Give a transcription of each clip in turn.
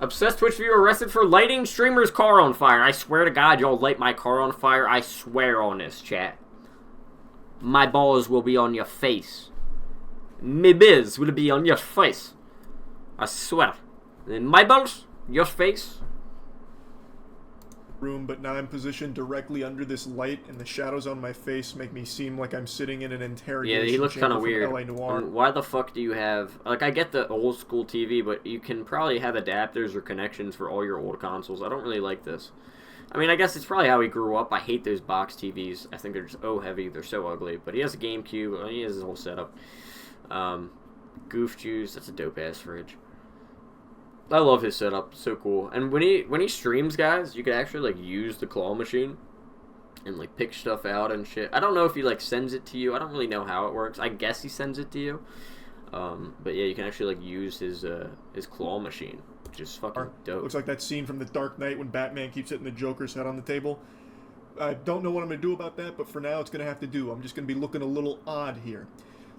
Obsessed Twitch viewer arrested for lighting streamer's car on fire. I swear to God, y'all light my car on fire. I swear on this, chat. My balls will be on your face. Me biz will be on your face. I swear. And my balls, your face. Room, but now I'm positioned directly under this light, and the shadows on my face make me seem like I'm sitting in an interrogation. Yeah, he looks kind of weird. LA Noire. Why the fuck do you have... Like, I get the old school TV, but you can probably have adapters or connections for all your old consoles. I don't really like this. I mean, I guess it's probably how he grew up. I hate those box TVs. I think they're just heavy. They're so ugly. But he has a GameCube. He has his whole setup. Goof Juice. That's a dope-ass fridge. I love his setup. So cool. And when he streams, guys, you can actually, like, use the claw machine and, like, pick stuff out and shit. I don't know if he, like, sends it to you. I don't really know how it works. I guess he sends it to you. But, yeah, you can actually, like, use his claw machine, which is fucking dope. Looks like that scene from The Dark Knight when Batman keeps hitting the Joker's head on the table. I don't know what I'm going to do about that, but for now it's going to have to do. I'm just going to be looking a little odd here.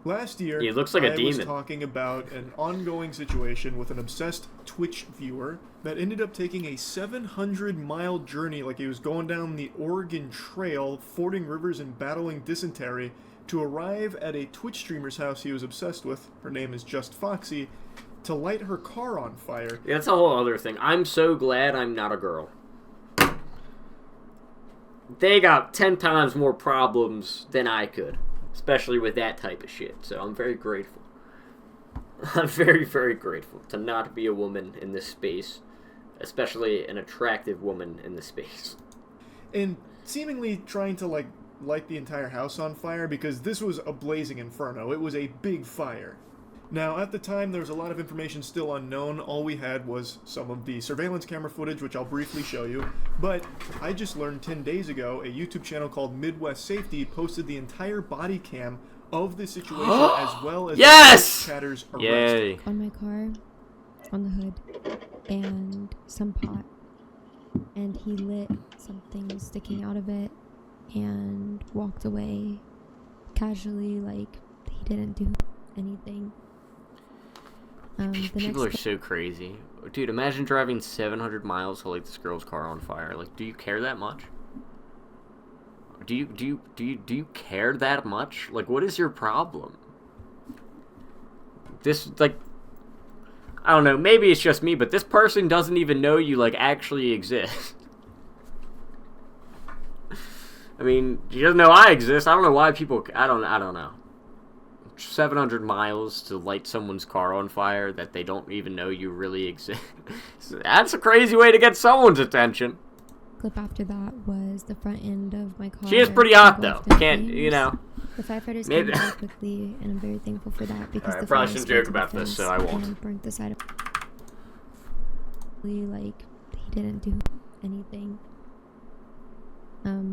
Last year, he looks like a demon. I was talking about an ongoing situation with an obsessed Twitch viewer that ended up taking a 700-mile journey, like he was going down the Oregon Trail, fording rivers and battling dysentery, to arrive at a Twitch streamer's house he was obsessed with, her name is Just Foxy, to light her car on fire. Yeah, that's a whole other thing. I'm so glad I'm not a girl. They got 10 times more problems than I could. Especially with that type of shit. So I'm very grateful. I'm very, very grateful to not be a woman in this space. Especially an attractive woman in this space. And seemingly trying to, like, light the entire house on fire because this was a blazing inferno. It was a big fire. Now, at the time, there was a lot of information still unknown. All we had was some of the surveillance camera footage, which I'll briefly show you. But I just learned 10 days ago, a YouTube channel called Midwest Safety posted the entire body cam of the situation as well as yes! Chatter's arrest. Yay! On my car, on the hood, and some pot. And he lit something sticking out of it and walked away casually, like he didn't do anything. People are so crazy. Dude, imagine driving 700 miles to light this girl's car on fire. Like, do you care that much? Do you care that much? Like, what is your problem? This, like, I don't know, maybe it's just me, but this person doesn't even know you, like, actually exist. I mean, she doesn't know I exist. I don't know why people, I don't know. 700 miles to light someone's car on fire that they don't even know you really exist. That's a crazy way to get someone's attention. Clip after that was the front end of my car. She is pretty hot though. Can't, you know. The firefighters came very quickly, and I'm very thankful for that because I the probably fire shouldn't spread joke to the about this, so I fence won't. and burnt the side of. Like he didn't do anything.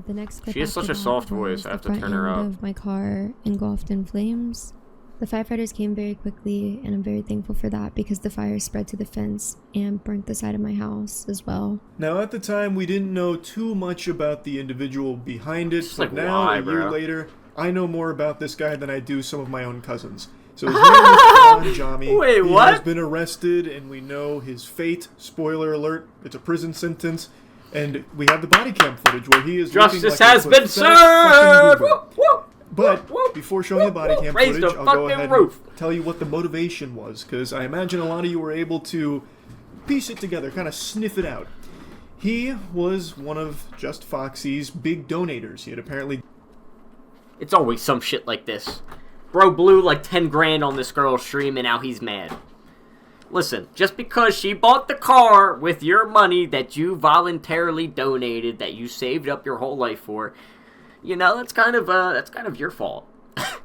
The next clip she has such after a that soft was voice. I have the to turn her front up. end of my car engulfed in flames. The firefighters came very quickly, and I'm very thankful for that because the fire spread to the fence and burnt the side of my house as well. Now, at the time, we didn't know too much about the individual behind it, but like, now, why, a year bro? later, I know more about this guy than I do some of my own cousins. So his name is John Jami. Wait, he what? has been arrested, and we know his fate. Spoiler alert, it's a prison sentence. And we have the body cam footage where he is Justice looking like has a been pathetic served! fucking goober. But before showing the body cam Raise footage, the I'll go fucking ahead roof. and tell you what the motivation was, because I imagine a lot of you were able to piece it together, kind of sniff it out. He was one of Just Foxy's big donators. He had apparently... It's always some shit like this. Bro blew like 10 grand on this girl's stream and now he's mad. Listen, just because she bought the car with your money that you voluntarily donated, that you saved up your whole life for, you know, that's kind of your fault. I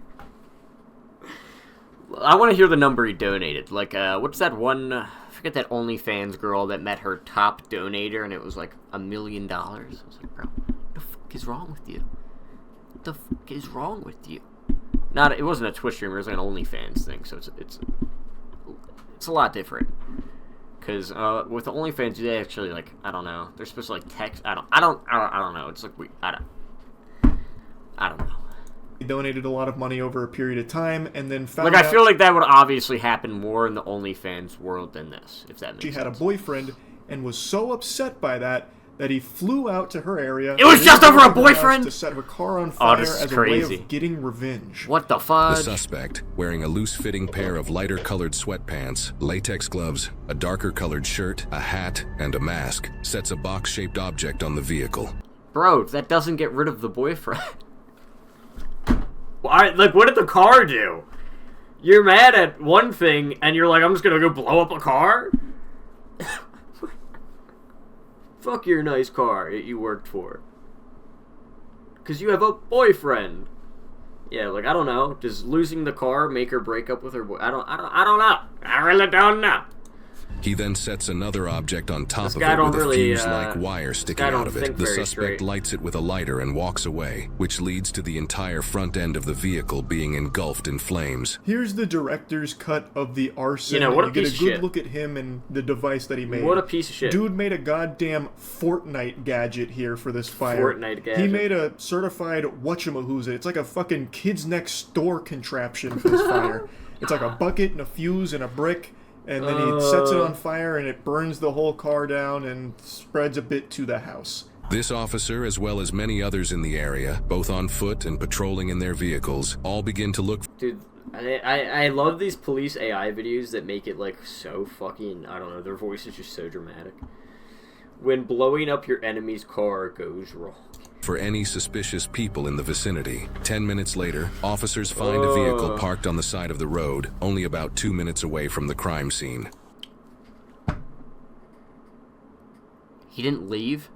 want to hear the number he donated. Like, what's that one, I forget that OnlyFans girl that met her top donator and it was like $1 million. I was like, bro, what the fuck is wrong with you? What the fuck is wrong with you? It wasn't a Twitch streamer, it was like an OnlyFans thing, so it's a lot different. Because with the OnlyFans, they actually, like, I don't know, they're supposed to, like, text, I don't know, it's like, I don't know. He donated a lot of money over a period of time, and then found Like, out I feel like that would obviously happen more in the OnlyFans world than this, if that makes sense. she had a boyfriend and was so upset by that he flew out to her area. It was just over a boyfriend? To set her car on fire this is as crazy. a way of getting revenge. What the fudge? The suspect, wearing a loose-fitting pair of lighter-colored sweatpants, latex gloves, a darker-colored shirt, a hat, and a mask, sets a box-shaped object on the vehicle. Bro, that doesn't get rid of the boyfriend. Why? Like, what did the car do? You're mad at one thing, and you're like, I'm just gonna go blow up a car? Fuck your nice car that you worked for. Because you have a boyfriend. Yeah, like, I don't know. Does losing the car make her break up with her boy? I don't know. I really don't know. He then sets another object on top This of guy it don't with a really, fuse-like wire sticking guy don't out of it. think The very suspect straight. lights it with a lighter and walks away, which leads to the entire front end of the vehicle being engulfed in flames. Here's the director's cut of the arson. You know, what a and you piece get of a good shit. look at him and the device that he made. What a piece of shit. Dude made a goddamn Fortnite gadget here for this fire. Fortnite gadget. He made a certified whatchamahooza. It's like a fucking kids next door contraption for this fire. It's like a bucket and a fuse and a brick. And then he sets it on fire and it burns the whole car down and spreads a bit to the house. This officer, as well as many others in the area, both on foot and patrolling in their vehicles, all begin to look... Dude, I love these police AI videos that make it, like, so fucking... I don't know, their voice is just so dramatic. When blowing up your enemy's car goes wrong. for any suspicious people in the vicinity. 10 minutes later, officers find a vehicle parked on the side of the road, only about 2 minutes away from the crime scene. He didn't leave?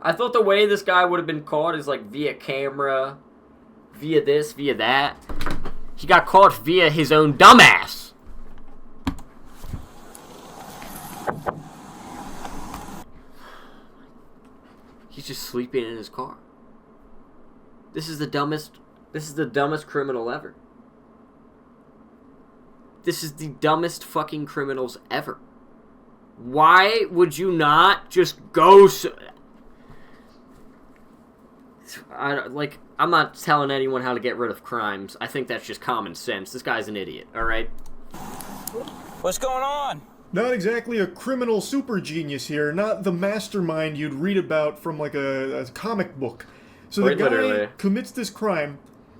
I thought the way this guy would have been caught is like via camera, via this, via that. He got caught via his own dumbass. He's just sleeping in his car. This is the dumbest criminal ever. This is the dumbest fucking criminals ever. Why would you not just go I'm not telling anyone how to get rid of crimes. I think that's just common sense. This guy's an idiot, alright? What's going on? Not exactly a criminal super genius here, not the mastermind you'd read about from like a comic book. So the Quite guy literally. commits this crime,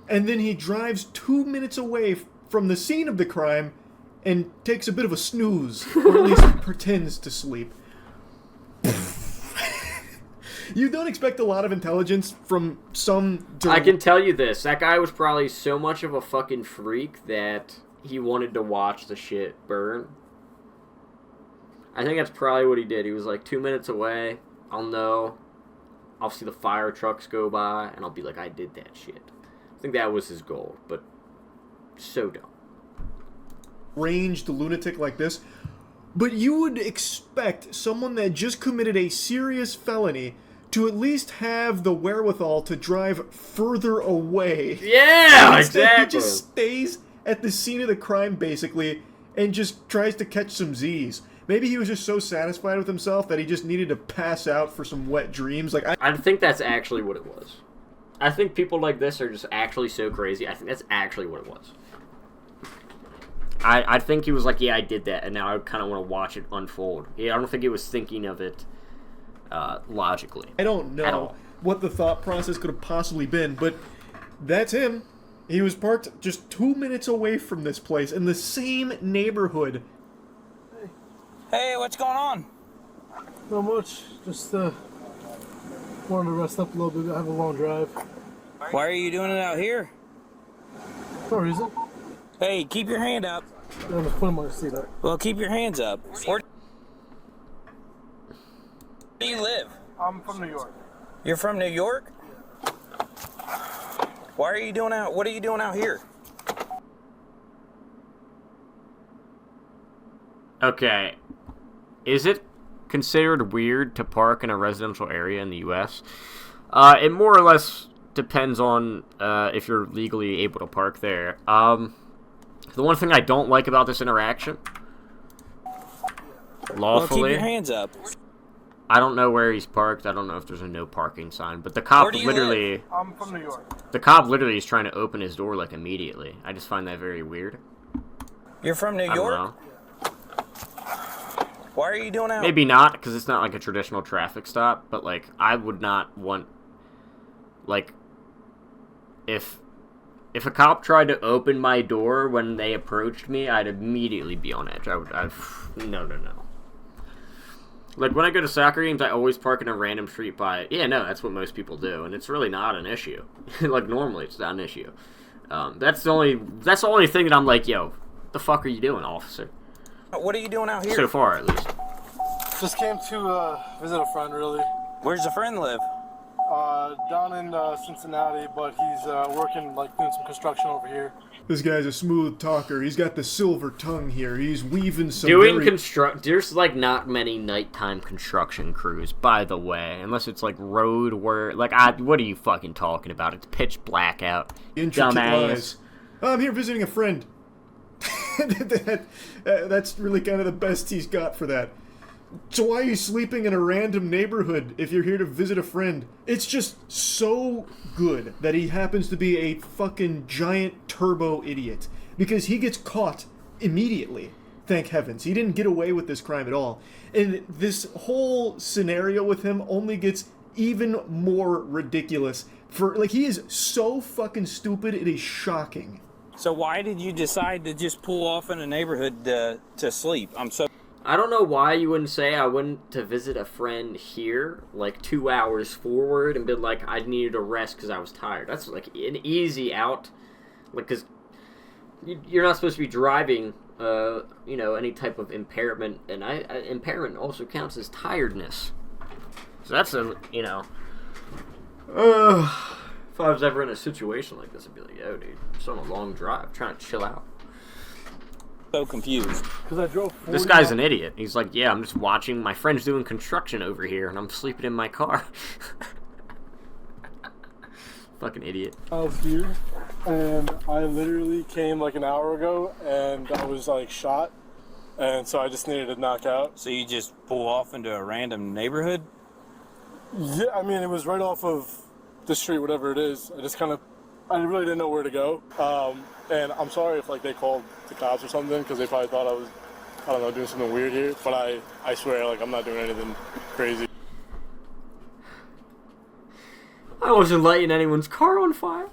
and then he drives 2 minutes away from the scene of the crime and takes a bit of a snooze, or at least pretends to sleep. You don't expect a lot of intelligence from some... I can tell you this. That guy was probably so much of a fucking freak that he wanted to watch the shit burn. I think that's probably what he did. He was like 2 minutes away. I'll know. I'll see the fire trucks go by, and I'll be like, I did that shit. I think that was his goal, but so dumb. Ranged lunatic like this, but you would expect someone that just committed a serious felony to at least have the wherewithal to drive further away. Yeah, Instead, exactly. He just stays at the scene of the crime, basically, and just tries to catch some Z's. Maybe he was just so satisfied with himself that he just needed to pass out for some wet dreams. I think that's actually what it was. I think people like this are just actually so crazy. I think that's actually what it was. I think he was like, yeah, I did that, and now I kind of want to watch it unfold. Yeah, I don't think he was thinking of it logically. I don't know what the thought process could have possibly been, but that's him. He was parked just 2 minutes away from this place in the same neighborhood. Hey, what's going on? Not much. Just wanted to rest up a little bit. I have a long drive. Why are you doing it out here? No reason. Hey, keep your hand up. I'm just putting my seat up. Well, keep your hands up. Where do you live? I'm from New York. You're from New York? Why are you doing out? What are you doing out here? Okay. Is it considered weird to park in a residential area in the U.S.? It more or less depends on if you're legally able to park there. The one thing I don't like about this interaction Well, keep lawfully. your hands up. I don't know where he's parked. I don't know if there's a no parking sign, but the cop Where do you literally, I'm from New York. the cop literally is trying to open his door like immediately. I just find that very weird. You're from New I don't York? know. Why are you doing out? Maybe not, because it's not like a traditional traffic stop, but like I would not want, like, if a cop tried to open my door when they approached me, I'd immediately be on edge. No. Like, when I go to soccer games, I always park in a random street by... Yeah, no, that's what most people do, and it's really not an issue. Like, normally, it's not an issue. That's the only thing that I'm like, yo, the fuck are you doing, officer? What are you doing out here? So far, at least. Just came to visit a friend, really. Where's the friend live? Down in Cincinnati, but he's working, like, doing some construction over here. This guy's a smooth talker. He's got the silver tongue here. He's weaving some There's, like, not many nighttime construction crews, by the way. Unless it's, like, road work. Like, what are you fucking talking about? It's pitch black out. intricate Dumbass. lies. I'm here visiting a friend. That's really kind of the best he's got for that. So why are you sleeping in a random neighborhood if you're here to visit a friend? It's just so good that he happens to be a fucking giant turbo idiot. Because he gets caught immediately. Thank heavens. He didn't get away with this crime at all. And this whole scenario with him only gets even more ridiculous. He is so fucking stupid, it is shocking. So why did you decide to just pull off in a neighborhood to sleep? I don't know why you wouldn't say I went to visit a friend here, like 2 hours forward, and been like, I needed a rest because I was tired. That's like an easy out. Like, because you're not supposed to be driving, any type of impairment, and impairment also counts as tiredness. So that's if I was ever in a situation like this, I'd be like, yo, dude, I'm still on a long drive, trying to chill out. So confused. Because I drove 40 This guy's an idiot. He's like, yeah, I'm just watching. My friend's doing construction over here, and I'm sleeping in my car. Fucking idiot. miles here, and I literally came like an hour ago, and I was like shot, and so I just needed to knock out. So you just pull off into a random neighborhood? Yeah, I mean, it was right off of the street, whatever it is. I really didn't know where to go. And I'm sorry if like they called the cops or something, because they probably thought I was, I don't know, doing something weird here. But I swear, like, I'm not doing anything crazy. I wasn't lighting anyone's car on fire.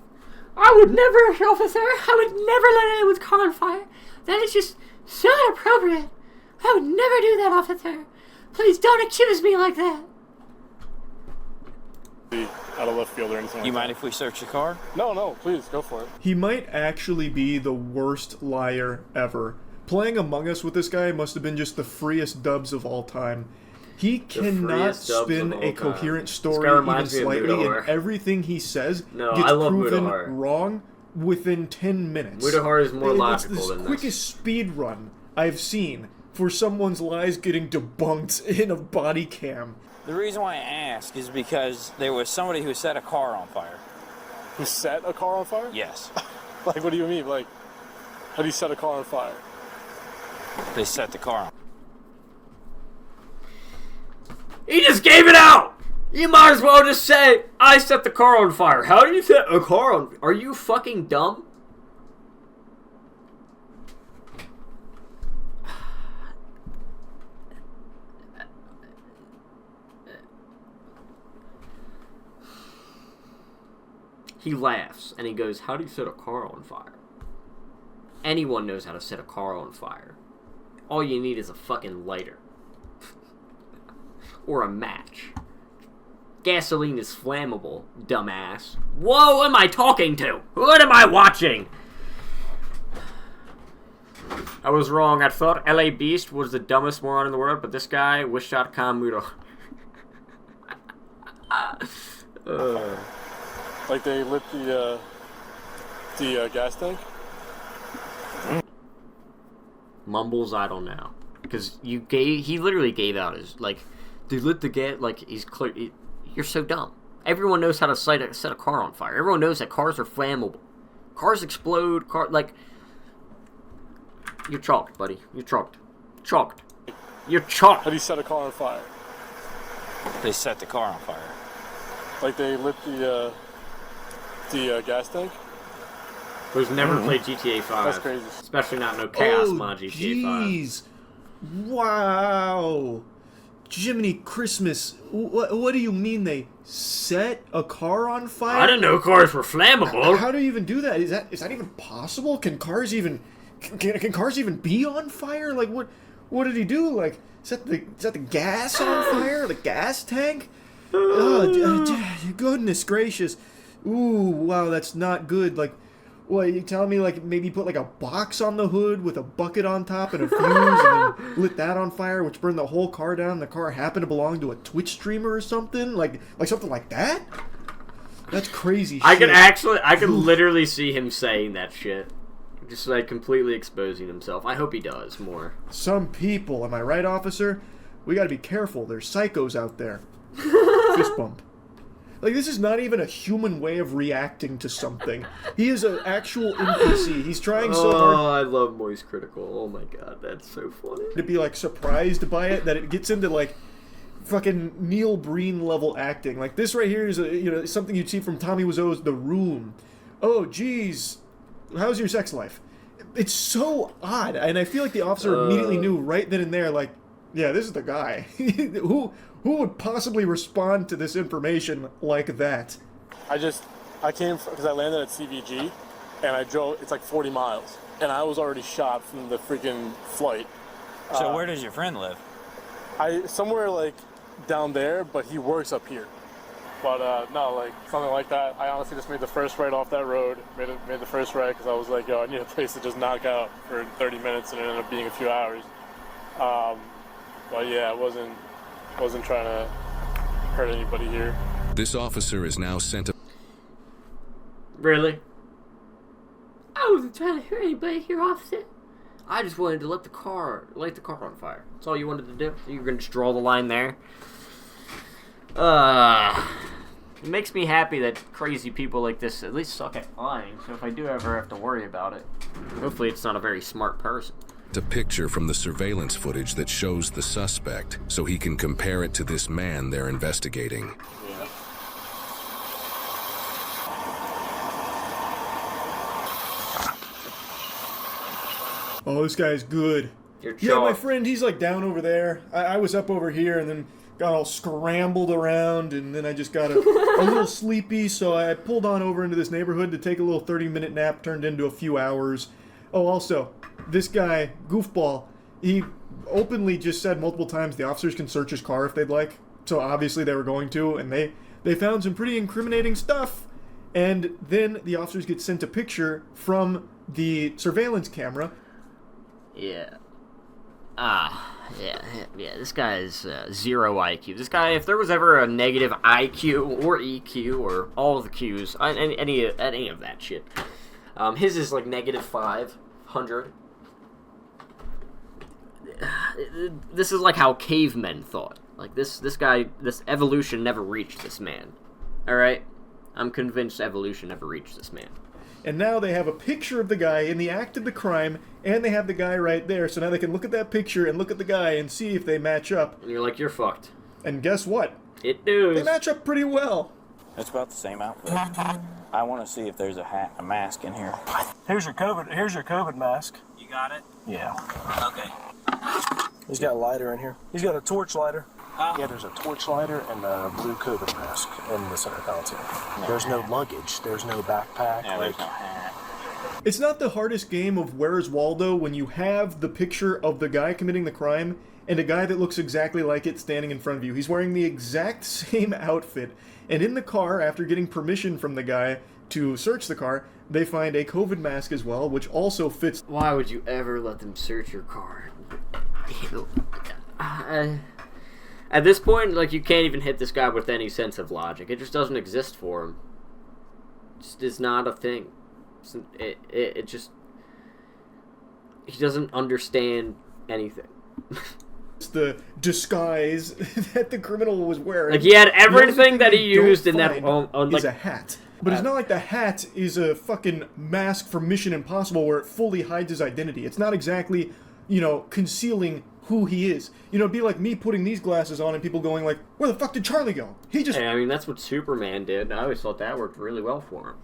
I would never, officer. I would never light anyone's car on fire. That is just so inappropriate. I would never do that, officer. Please don't accuse me like that. Out of left field or anything. You like mind if we search your car? that. No, please go for it. He might actually be the worst liar ever. Playing Among Us with this guy must have been just the freest dubs of all time. He cannot freest dubs spin of all a time. coherent This story guy even reminds me of slightly, Mudahar. and everything he says No, gets I love proven Mudahar. wrong within 10 minutes. Mudahar is more logical It's than the this. quickest speed run I've seen for someone's lies getting debunked in a body cam. The reason why I ask is because there was somebody who set a car on fire. Who set a car on fire? Yes. Like, what do you mean? Like, how do you set a car on fire? They set the car on. He just gave it out! You might as well just say, I set the car on fire. How do you set a car on fire? Are you fucking dumb? He laughs and he goes, how do you set a car on fire? Anyone knows how to set a car on fire. All you need is a fucking lighter. Or a match. Gasoline is flammable, dumbass. Whoa, am I talking to? What am I watching? I was wrong. I thought LA Beast was the dumbest moron in the world, but this guy, Wish.com Mudo. Like they lit the gas tank? Mumbles, I don't know. Because he literally gave out his, like, they lit the gas, like, he's clear. You're so dumb. Everyone knows how to set a car on fire. Everyone knows that cars are flammable. Cars explode, like, you're chalked, buddy. You're chalked. Chalked. You're chalk. How do you set a car on fire? They set the car on fire. Like they lit the gas tank? Who's never played GTA 5. That's crazy. Especially not no Chaos mod GTA 5. Jeez. Wow. Jiminy Christmas. What do you mean they set a car on fire? I didn't know cars were flammable. How do you even do that? Is that even possible? Can cars even be on fire? Like what did he do? Like set the gas on fire? The gas tank? Oh, goodness gracious. Ooh, wow, that's not good. Like, what, you telling me, like, maybe put, like, a box on the hood with a bucket on top and a fuse and then lit that on fire, which burned the whole car down, and the car happened to belong to a Twitch streamer or something? Like something like that? That's crazy shit. I could literally see him saying that shit. Just, like, completely exposing himself. I hope he does more. Some people, am I right, officer? We gotta be careful. There's psychos out there. Fist bump. Like, this is not even a human way of reacting to something. He is an actual NPC. He's trying so hard. Oh, I love Moist Critical. Oh my god, that's so funny. To be, like, surprised by it, that it gets into, like, fucking Neil Breen level acting. Like, this right here is, something you'd see from Tommy Wiseau's The Room. Oh, geez. How's your sex life? It's so odd. And I feel like the officer immediately knew right then and there, like, yeah, this is the guy. Who would possibly respond to this information like that? I came because I landed at CVG, and I drove. It's like 40 miles, and I was already shot from the freaking flight. So where does your friend live? Somewhere like down there, but he works up here. But no, like something like that. I honestly just made the first right off that road. Made the first right because I was like, yo, I need a place to just knock out for 30 minutes, and it ended up being a few hours. But yeah, I wasn't trying to hurt anybody here. This officer is now sent. Really? I wasn't trying to hurt anybody here, officer. I just wanted to light the car on fire. That's all you wanted to do. You were gonna just draw the line there. It makes me happy that crazy people like this at least suck at lying. So if I do ever have to worry about it, hopefully it's not a very smart person. A picture from the surveillance footage that shows the suspect so he can compare it to this man they're investigating. Yeah. Oh, this guy's good. Yeah, my friend, he's like down over there. I was up over here and then got all scrambled around, and then I just got a little sleepy, so I pulled on over into this neighborhood to take a little 30-minute nap, turned into a few hours. Oh, also, this guy, Goofball, he openly just said multiple times the officers can search his car if they'd like. So obviously they were going to, and they found some pretty incriminating stuff. And then the officers get sent a picture from the surveillance camera. Yeah. Yeah, this guy is zero IQ. This guy, if there was ever a negative IQ or EQ or all of the Qs, any of that shit, his is like negative 500. This is like how cavemen thought. Like this guy, this evolution never reached this man. Alright? I'm convinced evolution never reached this man. And now they have a picture of the guy in the act of the crime, and they have the guy right there, so now they can look at that picture and look at the guy and see if they match up. And you're like, you're fucked. And guess what? It does. They match up pretty well. It's about the same outfit. I want to see if there's a mask in here. Here's your COVID mask. You got it? Yeah. Okay. He's got a lighter in here. He's got a torch lighter. Yeah, there's a torch lighter and a blue COVID mask in the center console. There's no luggage. There's no backpack. Yeah, there's no hat. It's not the hardest game of Where's Waldo when you have the picture of the guy committing the crime and a guy that looks exactly like it standing in front of you. He's wearing the exact same outfit. And in the car, after getting permission from the guy to search the car, they find a COVID mask as well, which also fits. Why would you ever let them search your car? At this point, like, you can't even hit this guy with any sense of logic. It just doesn't exist for him. It just is not a thing. It just... He doesn't understand anything. It's the disguise that the criminal was wearing. Like, he had everything that he used in that... is a hat. But it's not like the hat is a fucking mask for Mission Impossible where it fully hides his identity. It's not exactly, concealing who he is. You know, it'd be like me putting these glasses on and people going like, where the fuck did Charlie go? He just... Hey, I mean, that's what Superman did. I always thought that worked really well for him.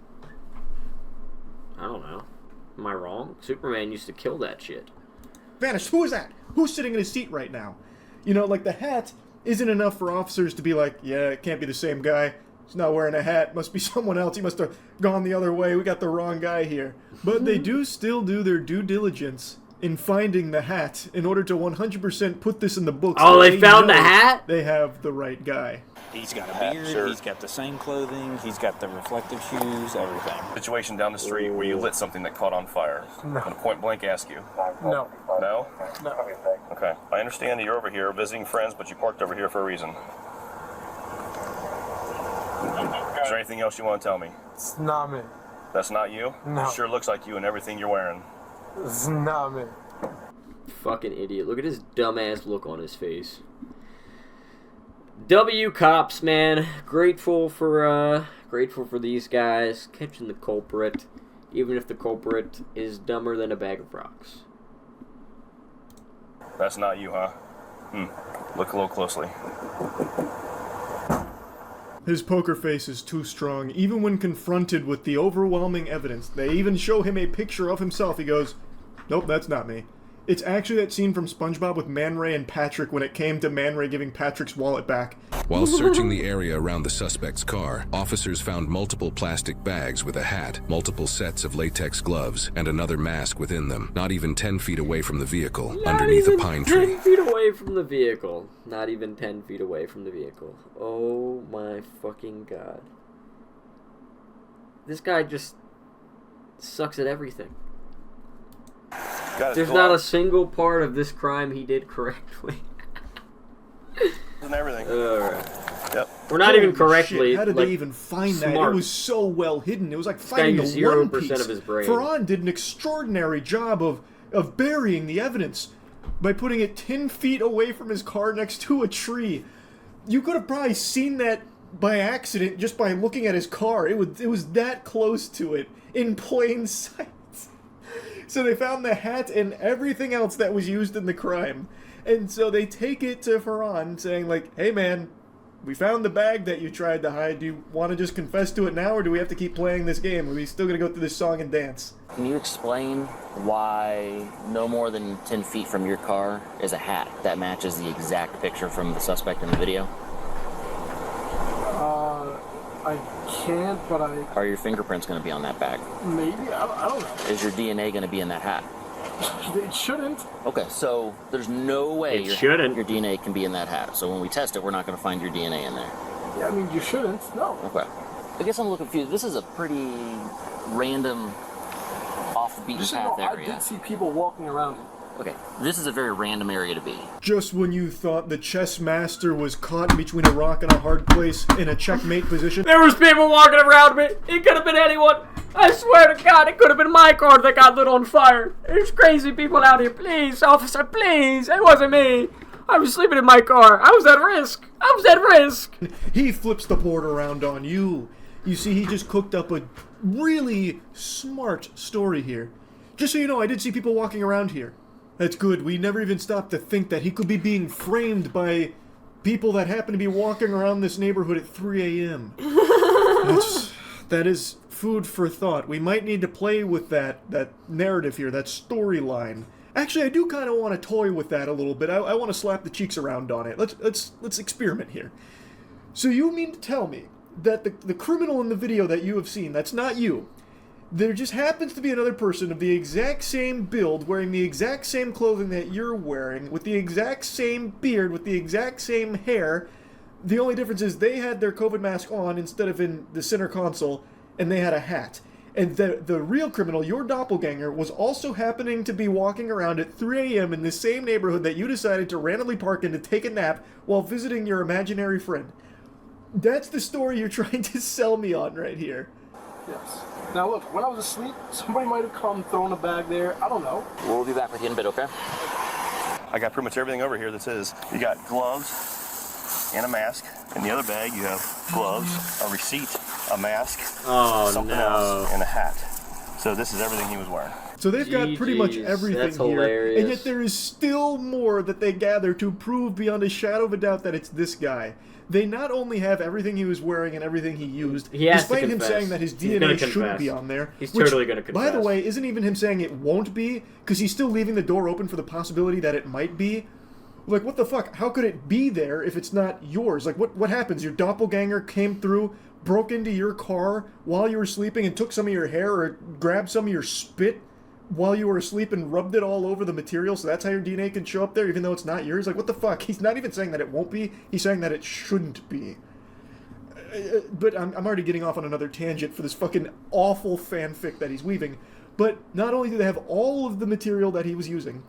I don't know. Am I wrong? Superman used to kill that shit. Vanished. Who is that? Who's sitting in his seat right now? You know, like the hat isn't enough for officers to be like, yeah, it can't be the same guy. He's not wearing a hat. Must be someone else. He must have gone the other way. We got the wrong guy here. But they do still do their due diligence in finding the hat in order to 100% put this in the books. Oh, they found the hat? They have the right guy. He's got a beard, he's got the same clothing, he's got the reflective shoes, everything. Situation down the street where you lit something that caught on fire. I'm going to point blank ask you. No. No? No. Okay. I understand that you're over here visiting friends, but you parked over here for a reason. Is there anything else you want to tell me? It's not me. That's not you? No. It sure looks like you and everything you're wearing. It's not me. Fucking idiot. Look at his dumbass look on his face. W cops, man. Grateful for these guys catching the culprit, even if the culprit is dumber than a bag of rocks. That's not you, huh? Look a little closely. His poker face is too strong. Even when confronted with the overwhelming evidence, they even show him a picture of himself. He goes, nope, that's not me. It's actually that scene from SpongeBob with Man Ray and Patrick when it came to Man Ray giving Patrick's wallet back. While searching the area around the suspect's car, officers found multiple plastic bags with a hat, multiple sets of latex gloves, and another mask within them, not even 10 feet away from the vehicle, underneath a pine tree. 10 feet away from the vehicle. Not even 10 feet away from the vehicle. Oh my fucking god. This guy just sucks at everything. There's not a single part of this crime he did correctly. And everything. Alright. Yep. We're not even correctly. Shit, how did they even find that? It was so well hidden. It was like finding the 0% One Piece. of his brain. Ferran did an extraordinary job of burying the evidence by putting it 10 feet away from his car next to a tree. You could have probably seen that by accident just by looking at his car. It was that close to it in plain sight. So they found the hat and everything else that was used in the crime. And so they take it to Ferran saying like, hey man, we found the bag that you tried to hide. Do you want to just confess to it now, or do we have to keep playing this game? Are we still going to go through this song and dance? Can you explain why no more than 10 feet from your car is a hat that matches the exact picture from the suspect in the video? I can't, but Are your fingerprints going to be on that bag? maybe, I don't know. Is your DNA going to be in that hat? It shouldn't. Okay, so there's no way It shouldn't. your DNA can be in that hat. So when we test it, we're not going to find your DNA in there. Yeah, I mean, you shouldn't. No. Okay. I guess I'm a little confused. This is a pretty random, off the beaten Just so you know, path I area. did see people walking around it. Okay, this is a very random area to be. Just when you thought the chess master was caught between a rock and a hard place in a checkmate position. There was people walking around me. It could have been anyone. I swear to God, it could have been my car that got lit on fire. There's crazy people out here. Please, officer, please. It wasn't me. I was sleeping in my car. I was at risk. He flips the board around on you. You see, he just cooked up a really smart story here. Just so you know, I did see people walking around here. That's good. We never even stopped to think that he could be being framed by people that happen to be walking around this neighborhood at 3 a.m. That is food for thought. We might need to play with that narrative here, that storyline. Actually, I do kind of want to toy with that a little bit. I want to slap the cheeks around on it. Let's experiment here. So you mean to tell me that the criminal in the video that you have seen, that's not you. There just happens to be another person of the exact same build, wearing the exact same clothing that you're wearing, with the exact same beard, with the exact same hair. The only difference is they had their COVID mask on instead of in the center console, and they had a hat. And the real criminal, your doppelganger, was also happening to be walking around at 3 a.m. in the same neighborhood that you decided to randomly park in to take a nap while visiting your imaginary friend. That's the story you're trying to sell me on right here. Yes. Now look, when I was asleep, somebody might have come, thrown a bag there. I don't know. We'll be back with you in a bit, okay? I got pretty much everything over here that says you got gloves and a mask. In the other bag, you have gloves, a receipt, a mask, something else, and a hat. So this is everything he was wearing. So they've got pretty much GGs, everything that's here, hilarious. and yet there is still more that they gather to prove beyond a shadow of a doubt that it's this guy. They not only have everything he was wearing and everything he used, He has to despite him confess. saying that his He's gonna DNA shouldn't confess. be on there. He's which, totally gonna confess. By the way, isn't even him saying it won't be, because he's still leaving the door open for the possibility that it might be. Like, what the fuck? How could it be there if it's not yours? Like, what happens? Your doppelganger came through, broke into your car while you were sleeping and took some of your hair or grabbed some of your spit while you were asleep and rubbed it all over the material, so that's how your DNA can show up there even though it's not yours? Like, what the fuck? He's not even saying that it won't be. He's saying that it shouldn't be. But I'm already getting off on another tangent for this fucking awful fanfic that he's weaving. But not only do they have all of the material that he was using,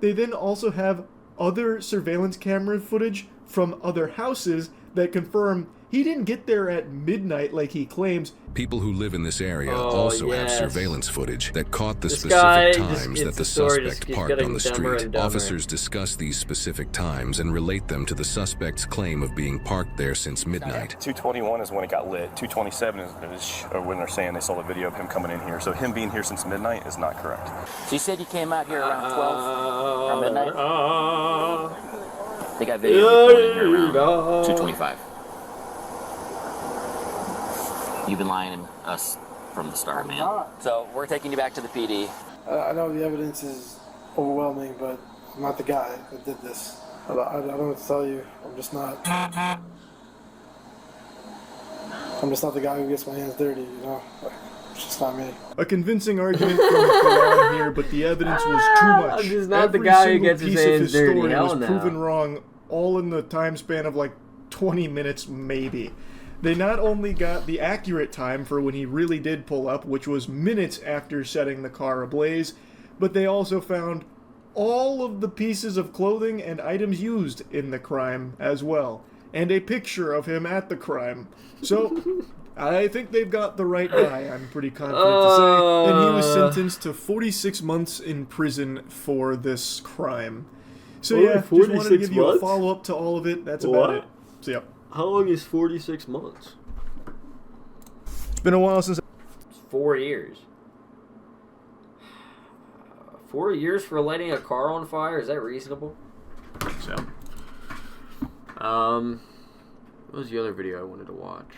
they then also have other surveillance camera footage from other houses that confirm he didn't get there at midnight like he claims. People who live in this area Oh, also have yes. surveillance footage that caught the This specific guy times that the suspect keeps parked getting on the dumber street. and dumber. Officers discuss these specific times and relate them to the suspect's claim of being parked there since midnight. 221 is when it got lit. 227 is when they're saying they saw the video of him coming in here. So him being here since midnight is not correct. So you said you came out here around 12 or midnight? They got video of you coming in here around 2:25. You've been lying to us from the start, man. So we're taking you back to the PD. I know the evidence is overwhelming, but I'm not the guy that did this. I don't know what to tell you. I'm just not the guy who gets my hands dirty, you know? Like, it's just not me. A convincing argument from Quran here, but the evidence was too much. I'm just not the Every guy who single gets his piece of hands dirty. story Hell was no. proven wrong, all in the time span of like 20 minutes, maybe. They not only got the accurate time for when he really did pull up, which was minutes after setting the car ablaze, but they also found all of the pieces of clothing and items used in the crime as well, and a picture of him at the crime. So, I think they've got the right guy, I'm pretty confident to say, and he was sentenced to 46 months in prison for this crime. So Only yeah, just 46 wanted to give you a months? follow-up to all of it. That's about What? it. So yeah. How long is 46 months? It's been a while since... It's 4 years. 4 years for lighting a car on fire? Is that reasonable? So. What was the other video I wanted to watch?